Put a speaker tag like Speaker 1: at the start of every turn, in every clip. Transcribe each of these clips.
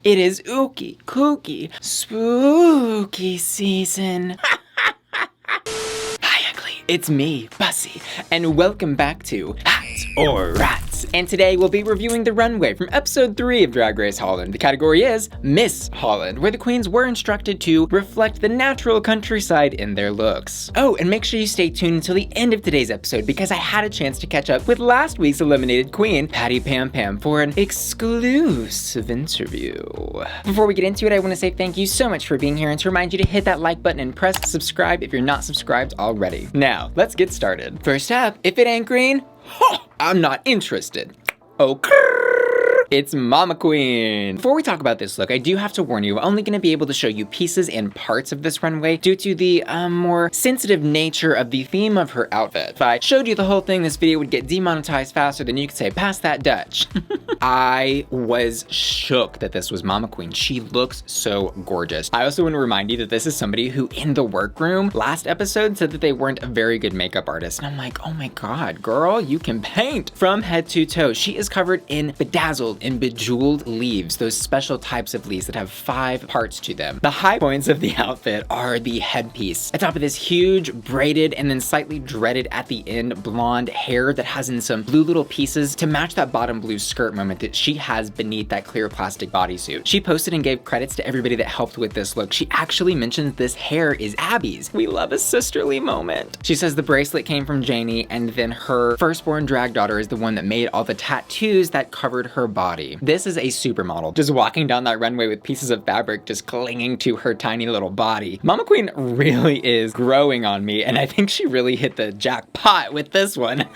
Speaker 1: It is ookie kooky spooky season. Hi, ugly. It's me, Bussy, and welcome back to Hats or Rats. And today we'll be reviewing the runway from episode 3 of Drag Race Holland. The category is Miss Holland, where the queens were instructed to reflect the natural countryside in their looks. Oh, and make sure you stay tuned until the end of today's episode because I had a chance to catch up with last week's eliminated queen, PATTY PAM PAM, for an exclusive interview. Before we get into it, I want to say thank you so much for being here and to remind you to hit that like button and press subscribe if you're not subscribed already. Now, let's get started. First up, if it ain't green, I'm not interested. Okay. It's Mama Queen. Before we talk about this look, I do have to warn you, I'm only gonna be able to show you pieces and parts of this runway due to the more sensitive nature of the theme of her outfit. If I showed you the whole thing, this video would get demonetized faster than you could say, pass that Dutch. I was shook that this was Mama Queen. She looks so gorgeous. I also want to remind you that this is somebody who in the workroom last episode said that they weren't a very good makeup artist. And I'm like, oh my God, girl, you can paint from head to toe. She is covered in bedazzled and bejeweled leaves, those special types of leaves that have 5 parts to them. The high points of the outfit are the headpiece. Atop of this huge braided and then slightly dreaded at the end blonde hair that has in some blue little pieces to match that bottom blue skirt moment that she has beneath that clear plastic bodysuit. She posted and gave credits to everybody that helped with this look. She actually mentions this hair is Abby's. We love a sisterly moment. She says the bracelet came from Janey and then her firstborn drag daughter is the one that made all the tattoos that covered her body. This is a supermodel, just walking down that runway with pieces of fabric just clinging to her tiny little body. Mama Queen really is growing on me, and I think she really hit the jackpot with this one.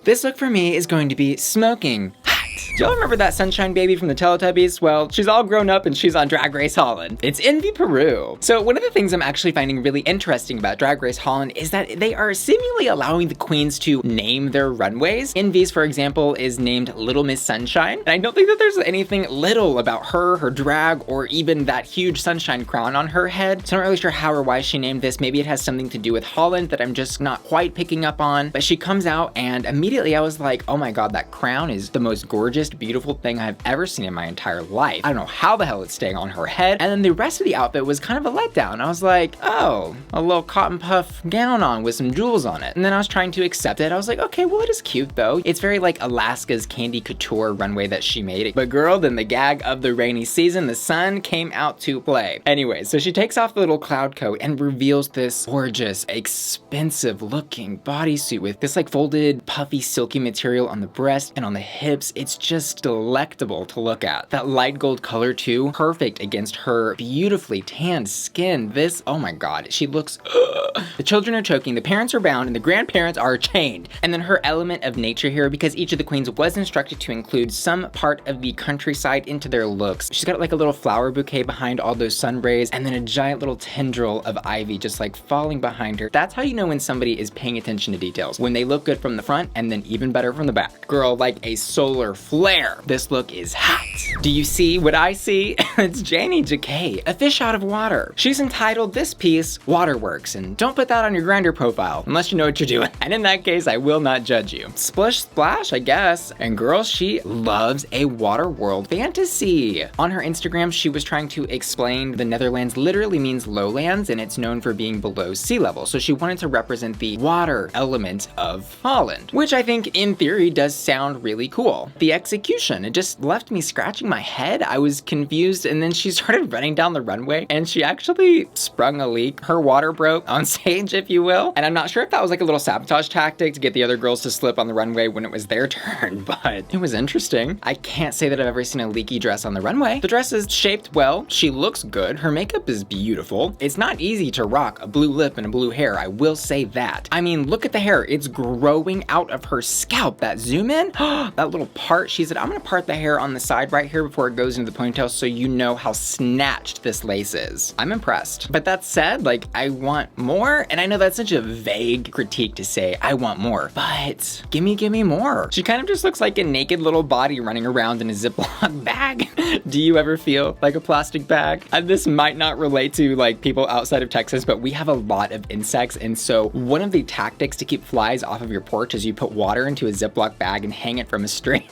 Speaker 1: This look for me is going to be smoking hot. Do y'all remember that sunshine baby from the Teletubbies? Well, she's all grown up and she's on Drag Race Holland. It's Envy Peru. So one of the things I'm actually finding really interesting about Drag Race Holland is that they are seemingly allowing the queens to name their runways. Envy's, for example, is named Little Miss Sunshine. And I don't think that there's anything little about her drag, or even that huge sunshine crown on her head. So I'm not really sure how or why she named this. Maybe it has something to do with Holland that I'm just not quite picking up on. But she comes out and immediately I was like, oh my God, that crown is the most gorgeous, beautiful thing I've ever seen in my entire life. I don't know how the hell it's staying on her head. And then the rest of the outfit was kind of a letdown. I was like, oh, a little cotton puff gown on with some jewels on it. And then I was trying to accept it. I was like, okay, well, it is cute though. It's very like Alaska's Candy Couture runway that she made. But girl, then the gag of the rainy season, the sun came out to play. Anyway, so she takes off the little cloud coat and reveals this gorgeous, expensive looking bodysuit with this like folded, puffy, silky material on the breast and on the hips. It's just delectable to look at. That light gold color too, perfect against her beautifully tanned skin. This, oh my God, she looks, The children are choking, the parents are bound, and the grandparents are chained. And then her element of nature here, because each of the queens was instructed to include some part of the countryside into their looks. She's got like a little flower bouquet behind all those sun rays, and then a giant little tendril of ivy just like falling behind her. That's how you know when somebody is paying attention to details. When they look good from the front, and then even better from the back. Girl, like a solar flare. This look is hot. Do you see what I see? It's Janey Jacke, a fish out of water. She's entitled this piece, Waterworks, and don't put that on your Grindr profile, unless you know what you're doing. And in that case, I will not judge you. Splish splash, I guess. And girl, she loves a water world fantasy. On her Instagram, she was trying to explain the Netherlands literally means lowlands, and it's known for being below sea level. So she wanted to represent the water element of Holland, which I think in theory does sound really cool. The execution, it just left me scratching my head. I was confused, and then she started running down the runway and she actually sprung a leak. Her water broke on stage, if you will. And I'm not sure if that was like a little sabotage tactic to get the other girls to slip on the runway when it was their turn, but it was interesting. I can't say that I've ever seen a leaky dress on the runway. The dress is shaped well. She looks good. Her makeup is beautiful. It's not easy to rock a blue lip and a blue hair. I will say that. I mean, look at the hair. It's growing out of her scalp. That zoom in, that little part, she said, I'm gonna part the hair on the side right here before it goes into the ponytail so you know how snatched this lace is. I'm impressed. But that said, like, I want more. And I know that's such a vague critique to say, I want more, but gimme more. She kind of just looks like a naked little body running around in a Ziploc bag. Do you ever feel like a plastic bag? And this might not relate to like people outside of Texas, but we have a lot of insects. And so one of the tactics to keep flies off of your porch is you put water into a Ziploc bag and hang it from a string.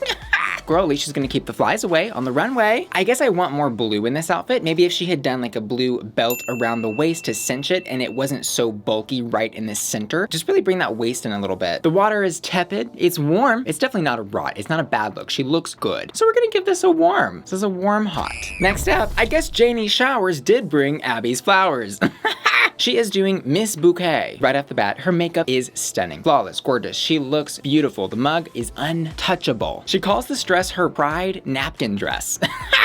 Speaker 1: girl. At least she's gonna keep the flies away on the runway. I guess I want more blue in this outfit. Maybe if she had done like a blue belt around the waist to cinch it and it wasn't so bulky right in the center. Just really bring that waist in a little bit. The water is tepid. It's warm. It's definitely not a rot. It's not a bad look. She looks good. So we're gonna give this a warm. This is a warm hot. Next up, I guess Janey's showers did bring Abby's flowers. She is doing Miss Bouquet. Right off the bat, her makeup is stunning. Flawless, gorgeous. She looks beautiful. The mug is untouchable. She calls this dress her bride napkin dress.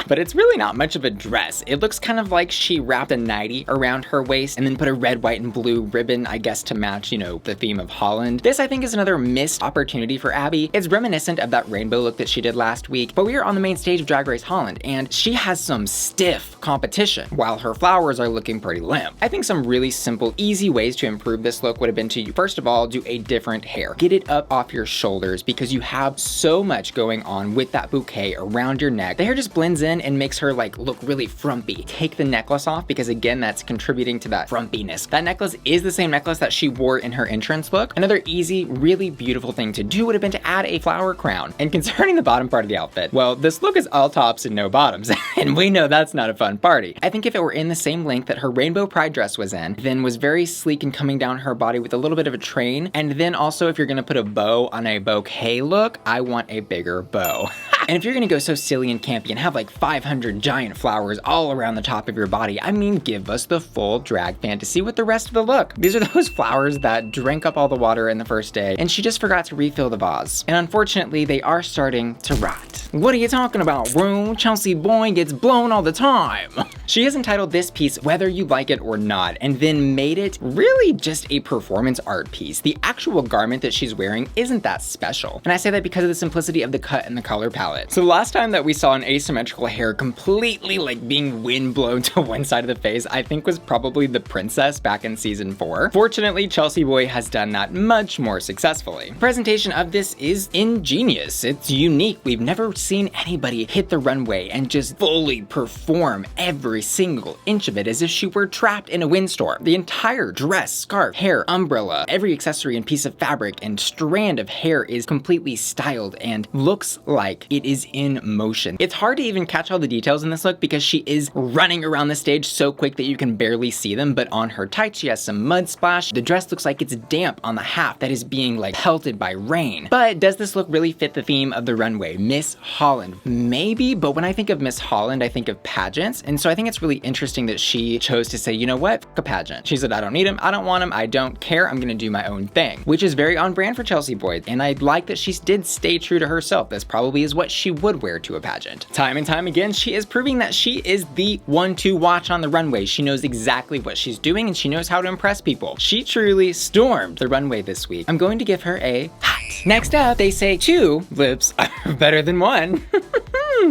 Speaker 1: But it's really not much of a dress. It looks kind of like she wrapped a nightie around her waist and then put a red, white, and blue ribbon, I guess, to match, you know, the theme of Holland. This, I think, is another missed opportunity for Abby. It's reminiscent of that rainbow look that she did last week, but we are on the main stage of Drag Race Holland, and she has some stiff competition, while her flowers are looking pretty limp. I think some really simple, easy ways to improve this look would have been to, first of all, do a different hair. Get it up off your shoulders because you have so much going on with that bouquet around your neck. The hair just blends in and makes her like look really frumpy. Take the necklace off because again, that's contributing to that frumpiness. That necklace is the same necklace that she wore in her entrance look. Another easy, really beautiful thing to do would have been to add a flower crown. And concerning the bottom part of the outfit, well, this look is all tops and no bottoms. And we know that's not a fun party. I think if it were in the same length that her rainbow pride dress was in, then was very sleek and coming down her body with a little bit of a train. And then also if you're gonna put a bow on a bouquet look, I want a bigger bow. And if you're gonna go so silly and campy and have like 500 giant flowers all around the top of your body, I mean, give us the full drag fantasy with the rest of the look. These are those flowers that drank up all the water in the first day, and she just forgot to refill the vase. And unfortunately, they are starting to rot. What are you talking about, bro? ChelseaBoy gets blown all the time. She has entitled this piece Whether You Like It or Not, and then made it really just a performance art piece. The actual garment that she's wearing isn't that special. And I say that because of the simplicity of the cut and the color palette. So the last time that we saw an asymmetrical hair completely like being wind blown to one side of the face, I think was probably the princess back in season 4. Fortunately, ChelseaBoy has done that much more successfully. Presentation of this is ingenious. It's unique. We've never seen anybody hit the runway and just fully perform every single inch of it as if she were trapped in a windstorm. The entire dress, scarf, hair, umbrella, every accessory and piece of fabric and strand of hair is completely styled and looks like it is in motion. It's hard to even catch all the details in this look because she is running around the stage so quick that you can barely see them, but on her tights she has some mud splash. The dress looks like it's damp on the half that is being like pelted by rain. But does this look really fit the theme of the runway? Miss Holland, maybe, but when I think of Miss Holland, I think of pageants, and so I think it's really interesting that she chose to say, you know what, f*** a pageant. She said, I don't need him, I don't want him, I don't care, I'm gonna do my own thing, which is very on brand for ChelseaBoy, and I like that she did stay true to herself. This probably is what she would wear to a pageant. Time and time again, she is proving that she is the one to watch on the runway. She knows exactly what she's doing and she knows how to impress people. She truly stormed the runway this week. I'm going to give her a hot. Next up, they say 2 lips are better than 1.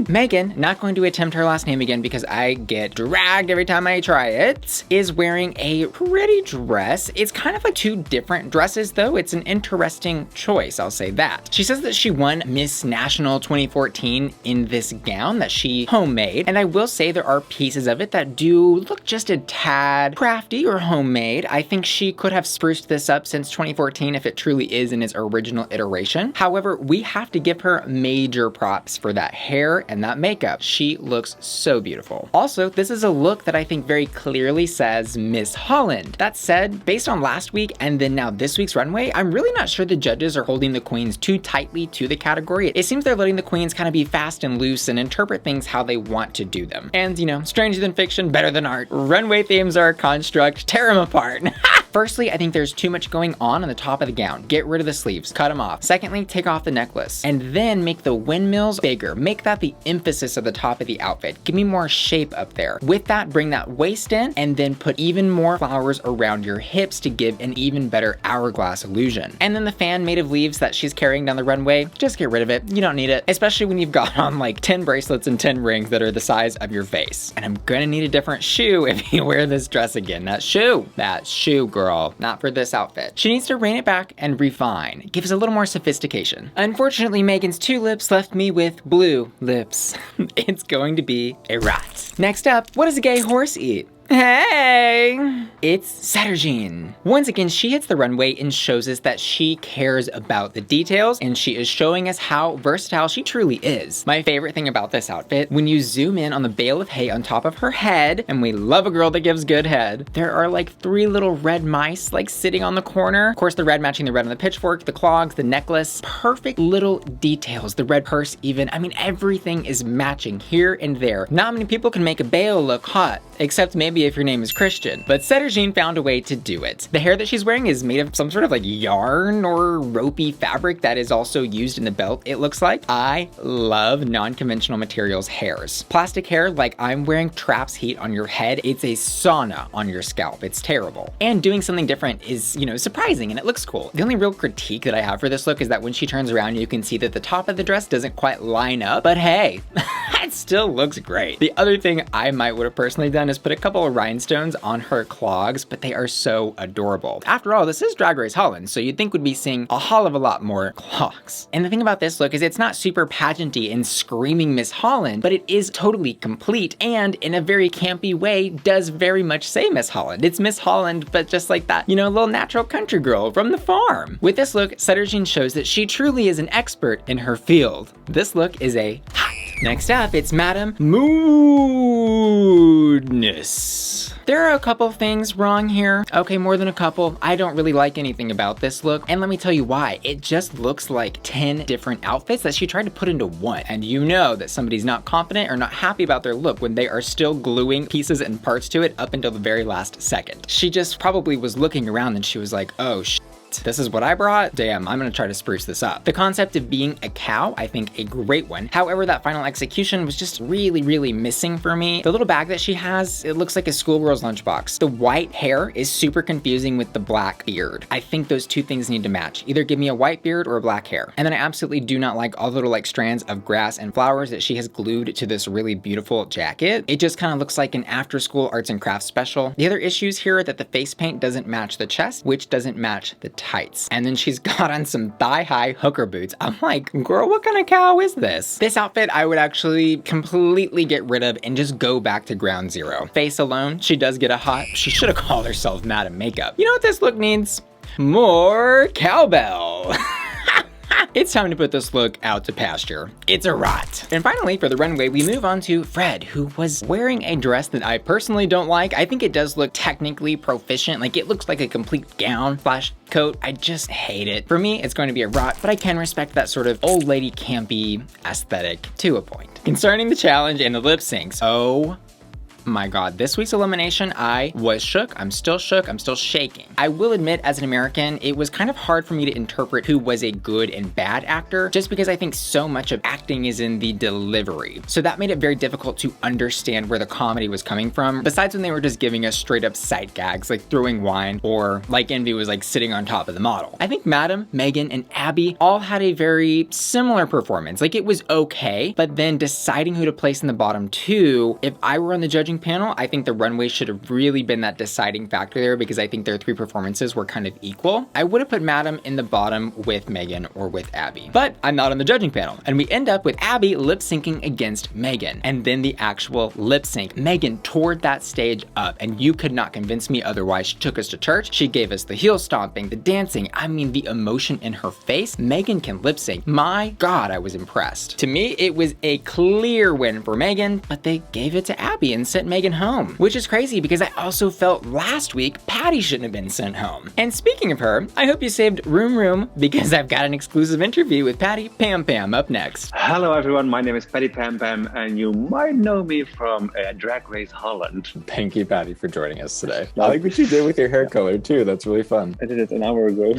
Speaker 1: Megan, not going to attempt her last name again because I get dragged every time I try it, is wearing a pretty dress. It's kind of like 2 different dresses though. It's an interesting choice, I'll say that. She says that she won Miss National 2014 in this gown that she homemade, and I will say there are pieces of it that do look just a tad crafty or homemade. I think she could have spruced this up since 2014 if it truly is in its original iteration. However, we have to give her major props for that hair and that makeup. She looks so beautiful. Also, this is a look that I think very clearly says Miss Holland. That said, based on last week and then now this week's runway, I'm really not sure the judges are holding the queens too tightly to the category. It seems they're letting the queens kind of be fast and loose and interpret things how they want to do them. And you know, stranger than fiction, better than art. Runway themes are a construct, tear them apart. Firstly, I think there's too much going on the top of the gown. Get rid of the sleeves, cut them off. Secondly, take off the necklace and then make the windmills bigger. Make that the emphasis of the top of the outfit. Give me more shape up there. With that, bring that waist in and then put even more flowers around your hips to give an even better hourglass illusion. And then the fan made of leaves that she's carrying down the runway, just get rid of it. You don't need it, especially when you've got on like 10 bracelets and 10 rings that are the size of your face. And I'm gonna need a different shoe if you wear this dress again. That shoe, girl, not for this outfit. She needs to rein it back and refine. Give us a little more sophistication. Unfortunately, Megan's 2 lips left me with blue lips. It's going to be a rat. Next up, what does a gay horse eat? Hey! It's Sederginne. Once again, she hits the runway and shows us that she cares about the details, and she is showing us how versatile she truly is. My favorite thing about this outfit, when you zoom in on the bale of hay on top of her head, and we love a girl that gives good head, there are like 3 little red mice like sitting on the corner. Of course, the red matching the red on the pitchfork, the clogs, the necklace, perfect little details, the red purse even. I mean, everything is matching here and there. Not many people can make a bale look hot, except maybe if your name is Christian, but Sederginne found a way to do it. The hair that she's wearing is made of some sort of like yarn or ropey fabric that is also used in the belt, it looks like. I love non-conventional materials hairs. Plastic hair like I'm wearing traps heat on your head. It's a sauna on your scalp. It's terrible. And doing something different is, you know, surprising and it looks cool. The only real critique that I have for this look is that when she turns around, you can see that the top of the dress doesn't quite line up, but hey, it still looks great. The other thing I might would have personally done is put a couple of rhinestones on her clogs, but they are so adorable. After all, this is Drag Race Holland, so you'd think we'd be seeing a hell of a lot more clogs. And the thing about this look is it's not super pageanty and screaming Miss Holland, but it is totally complete and in a very campy way does very much say Miss Holland. It's Miss Holland, but just like that, you know, little natural country girl from the farm. With this look, Sederginne shows that she truly is an expert in her field. This look is a hot. Next up, it's Madam Moodness. There are a couple things wrong here. Okay, more than a couple. I don't really like anything about this look, and let me tell you why. It just looks like 10 different outfits that she tried to put into one, and you know that somebody's not confident or not happy about their look when they are still gluing pieces and parts to it up until the very last second. She just probably was looking around and she was like, oh shit. This is what I brought? Damn, I'm gonna try to spruce this up. The concept of being a cow, I think a great one. However, that final execution was just really missing for me. The little bag that she has, it looks like a schoolgirl's lunchbox. The white hair is super confusing with the black beard. I think those two things need to match. Either give me a white beard or a black hair. And then I absolutely do not like all the little like strands of grass and flowers that she has glued to this really beautiful jacket. It just kind of looks like an after school arts and crafts special. The other issues here are that the face paint doesn't match the chest, which doesn't match the tights. And then she's got on some thigh-high hooker boots. I'm like, girl, what kind of cow is this? This outfit I would actually completely get rid of and just go back to ground zero. Face alone, she does get a hot. She should have called herself Madam Makeup. You know what this look needs? More cowbell. It's time to put this look out to pasture. It's a rot. And finally, for the runway, we move on to Fred, who was wearing a dress that I personally don't like. I think it does look technically proficient. Like, it looks like a complete gown / coat. I just hate it. For me, it's going to be a rot, but I can respect that sort of old lady campy aesthetic to a point. Concerning the challenge and the lip syncs, oh my God, this week's elimination, I was shook. I'm still shook. I'm still shaking. I will admit, as an American, it was kind of hard for me to interpret who was a good and bad actor, just because I think so much of acting is in the delivery. So that made it very difficult to understand where the comedy was coming from, besides when they were just giving us straight up sight gags, like throwing wine, or like Envy was like sitting on top of the model. I think Madam, Megan, and Abby all had a very similar performance. Like, it was okay, but then deciding who to place in the bottom two, if I were on the judging panel, I think the runway should have really been that deciding factor there, because I think their 3 performances were kind of equal. I would have put Madam in the bottom with Megan or with Abby, but I'm not on the judging panel, and we end up with Abby lip syncing against Megan, and then the actual lip sync. Megan tore that stage up, and you could not convince me otherwise. She took us to church. She gave us the heel stomping, the dancing. I mean, the emotion in her face. Megan can lip sync. My God, I was impressed. To me, it was a clear win for Megan, but they gave it to Abby and sent Megan home, which is crazy because I also felt last week Patty shouldn't have been sent home. And speaking of her, I hope you saved room because I've got an exclusive interview with Patty Pam Pam up next.
Speaker 2: Hello everyone, my name is Patty Pam Pam, and you might know me from Drag Race Holland.
Speaker 3: Thank you, Patty, for joining us today. I like what you did with your hair color too. That's really fun.
Speaker 2: I did it an hour ago.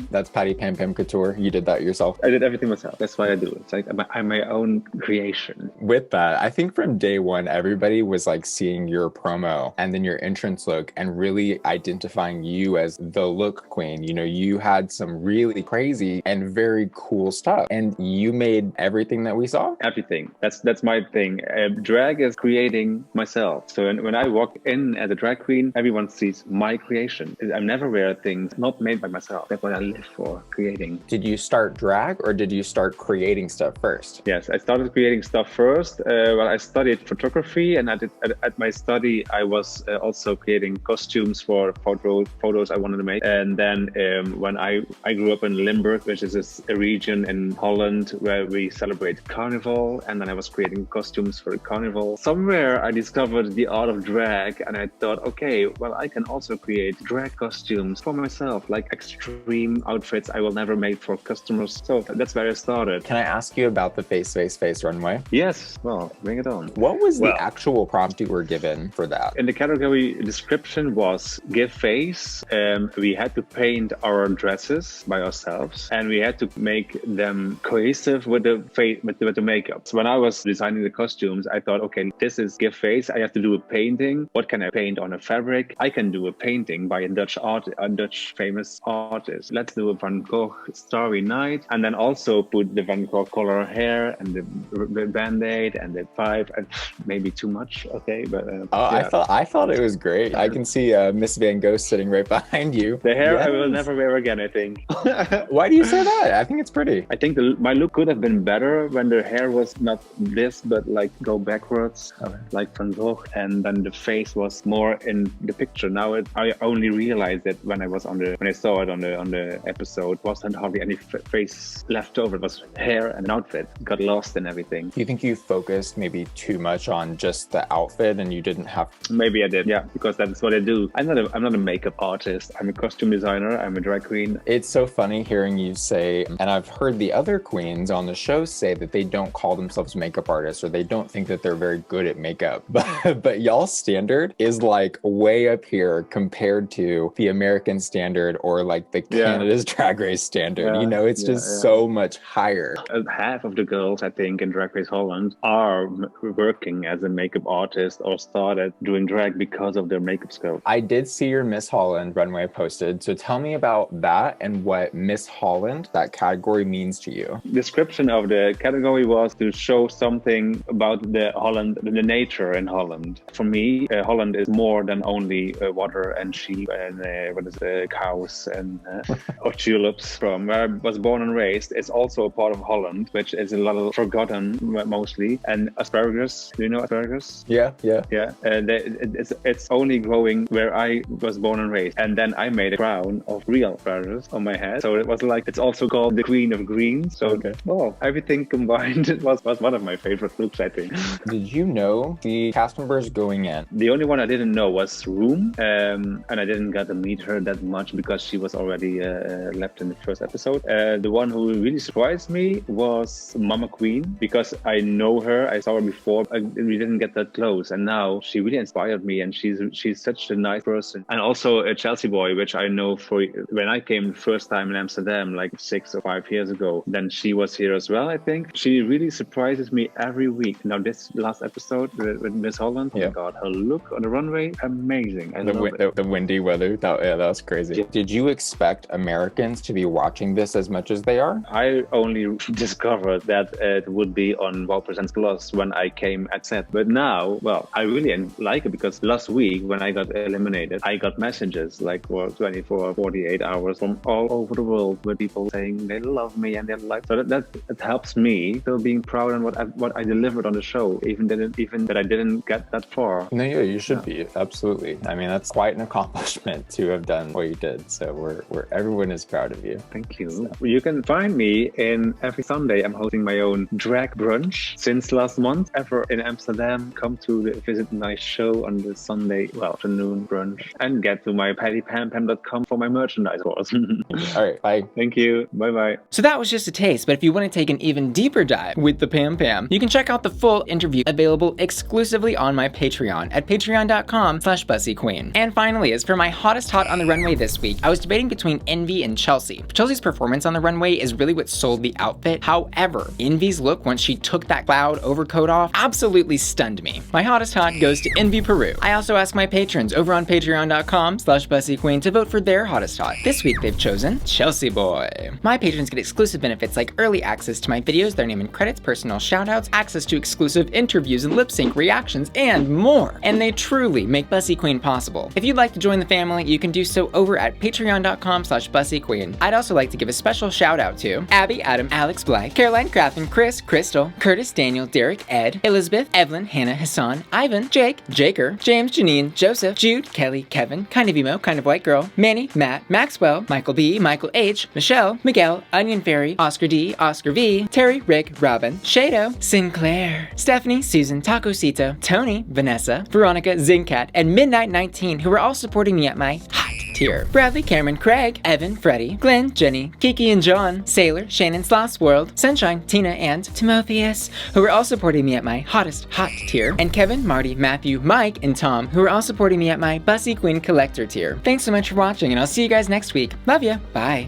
Speaker 3: That's Patty Pam Pam Couture. You did that yourself.
Speaker 2: I did everything myself. That's why I do it. It's like I'm my own creation.
Speaker 3: With that, I think from day one, everybody was like seeing your promo and then your entrance look and really identifying you as the look queen. You know, you had some really crazy and very cool stuff, and you made everything that we saw.
Speaker 2: Everything. That's my thing. Drag is creating myself. So when I walk in as a drag queen, everyone sees my creation. I never wear things not made by myself. That's what I live live for, creating.
Speaker 3: Did you start drag or did you start creating stuff first?
Speaker 2: Yes, I started creating stuff first. Well, I studied photography, and at my study, I was also creating costumes for photos I wanted to make. And then when I grew up in Limburg, which is a region in Holland where we celebrate Carnival, and then I was creating costumes for the Carnival. Somewhere I discovered the art of drag, and I thought, okay, well, I can also create drag costumes for myself, like extreme outfits I will never make for customers. So that's where I started.
Speaker 3: Can I ask you about the face runway?
Speaker 2: Yes, well, bring it on.
Speaker 3: What was the actual prompt you were given for that?
Speaker 2: In the category description was give face. We had to paint our dresses by ourselves, and we had to make them cohesive with the face, with the makeup. So when I was designing the costumes, I thought, okay, this is give face. I have to do a painting. What can I paint on a fabric? I can do a painting by a Dutch famous artist. Let's do a Van Gogh Starry Night, and then also put the Van Gogh color hair and the band-aid and the pipe, and maybe too much. Okay, but yeah.
Speaker 3: I thought it was great. I can see Miss Van Gogh sitting right behind you.
Speaker 2: The hair I will never wear again, I think.
Speaker 3: Why do you say that? I think it's pretty.
Speaker 2: I think my look could have been better when the hair was not this, but like go backwards, like Van Gogh, and then the face was more in the picture. Now I only realized that when I saw it on the episode, wasn't hardly any face left over. It was hair and an outfit. Got lost in everything.
Speaker 3: Do you think you focused maybe too much on just the outfit and you didn't have?
Speaker 2: Maybe I did, yeah, because that's what I do. I'm not a makeup artist. I'm a costume designer. I'm a drag queen.
Speaker 3: It's so funny hearing you say, and I've heard the other queens on the show say that they don't call themselves makeup artists, or they don't think that they're very good at makeup. But y'all's standard is like way up here compared to the American standard or like the Canada's Drag Race standard. You know, it's just so much higher.
Speaker 2: Half of the girls, I think, in Drag Race Holland are working as a makeup artist or started doing drag because of their makeup skills.
Speaker 3: I did see your Miss Holland runway posted, so tell me about that and what Miss Holland, that category, means to you.
Speaker 2: Description of the category was to show something about the nature in Holland. For me, Holland is more than only water and sheep and cows and or tulips. From where I was born and raised, it's also a part of Holland, which is a little forgotten mostly. And asparagus, do you know asparagus?
Speaker 3: Yeah.
Speaker 2: It's only growing where I was born and raised. And then I made a crown of real asparagus on my head. So it was like, it's also called the Queen of Green. So everything combined, it was one of my favorite looks, I think.
Speaker 3: Did you know the cast members going in?
Speaker 2: The only one I didn't know was Room, and I didn't get to meet her that much because she was already left in the first episode. The one who really surprised me was Mama Queen, because I know her, I saw her before, we didn't get that close, and now she really inspired me, and she's such a nice person. And also a ChelseaBoy, which I know for when I came the first time in Amsterdam, like 6 or 5 years ago, then she was here as well, I think. She really surprises me every week. Now this last episode with Miss Holland, oh my God, her look on the runway, amazing.
Speaker 3: The windy weather, that was crazy. Did you expect Americans to be watching this as much as they are?
Speaker 2: I only discovered that it would be on wowpresents Plus when I came at set. But now, well, I really like it because last week when I got eliminated, I got messages like for 24 or 48 hours from all over the world with people saying they love me and they like. So that helps me still being proud on what I delivered on the show, even that I didn't get that far.
Speaker 3: No, yeah, you should be, absolutely. I mean, that's quite an accomplishment to have done what you did. So everyone is proud of you.
Speaker 2: Thank you. So, you can find me every Sunday. I'm hosting my own drag brunch since last month. Ever in Amsterdam, come to visit my show on the Sunday afternoon brunch and get to my pattypampam.com for my merchandise, of course.
Speaker 3: All right, bye.
Speaker 2: Thank you. Bye-bye.
Speaker 1: So that was just a taste, but if you want to take an even deeper dive with the Pam Pam, you can check out the full interview available exclusively on my Patreon at patreon.com/bussyqueen. And finally, as for my hottest hot on the runway this week, I was debating between Envy and Chelsea. Chelsea's performance on the runway is really what sold the outfit. However, Envy's look once she took that cloud overcoat off absolutely stunned me. My hottest hot goes to Envy Peru. I also asked my patrons over on patreon.com/bussyqueen to vote for their hottest hot. This week they've chosen ChelseaBoy. My patrons get exclusive benefits like early access to my videos, their name and credits, personal shoutouts, access to exclusive interviews and lip sync reactions, and more. And they truly make Bussy Queen possible. If you'd like to join the family, you can do so over at patreon.com/bussyqueen. Bussy Queen. I'd also like to give a special shout out to Abby, Adam, Alex, Blythe, Caroline, Catherine, Chris, Crystal, Curtis, Daniel, Derek, Ed, Elizabeth, Evelyn, Hannah, Hassan, Ivan, Jake, Jaker, James, Janine, Joseph, Jude, Kelly, Kevin, Kind of Emo, Kind of White Girl, Manny, Matt, Maxwell, Michael B, Michael H, Michelle, Miguel, Onion Fairy, Oscar D, Oscar V, Terry, Rick, Robin, Shado, Sinclair, Stephanie, Susan, Tacosito, Tony, Vanessa, Veronica, Zincat, and Midnight 19, who are all supporting me at my hot tier. Bradley, Cameron, Craig, Evan, Freddie, Glenn, Jenny, Kiki and John, Sailor, Shannon, Sloth's World, Sunshine, Tina, and Timotheus, who are all supporting me at my hottest hot tier, and Kevin, Marty, Matthew, Mike, and Tom, who are all supporting me at my Bussy Queen Collector tier. Thanks so much for watching, and I'll see you guys next week. Love ya. Bye.